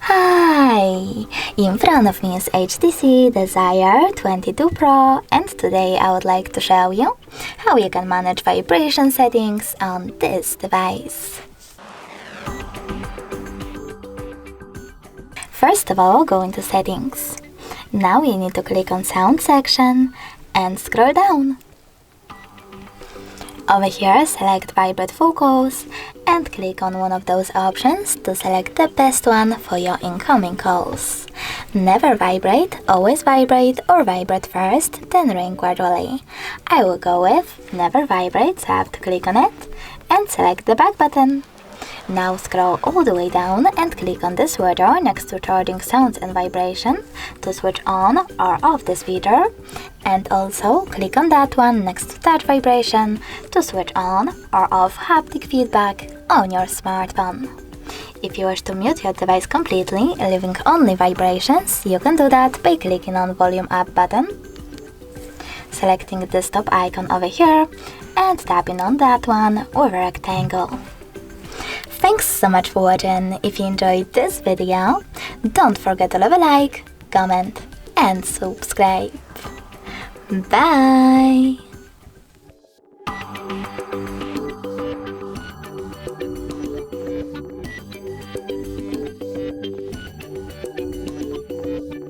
Hi! In front of me is HTC Desire 22 Pro, and today I would like to show you how you can manage vibration settings on this device. First of all, go into Settings. Now you need to click on Sound section and scroll down. Over here, select Vibrate Focus and click on one of those options to select the best one for your incoming calls. Never vibrate, always vibrate, or vibrate first, then ring gradually. I will go with Never Vibrate, so I have to click on it and select the back button. Now scroll all the way down and click on this word next to Charging Sounds and Vibration to switch on or off this feature, and also click on that one next to Touch Vibration to switch on or off haptic feedback on your smartphone. If you wish to mute your device completely, leaving only vibrations, you can do that by clicking on Volume Up button, selecting the stop icon over here and tapping on that one with a rectangle. Thanks so much for watching. If you enjoyed this video, don't forget to leave a like, comment and subscribe. Bye!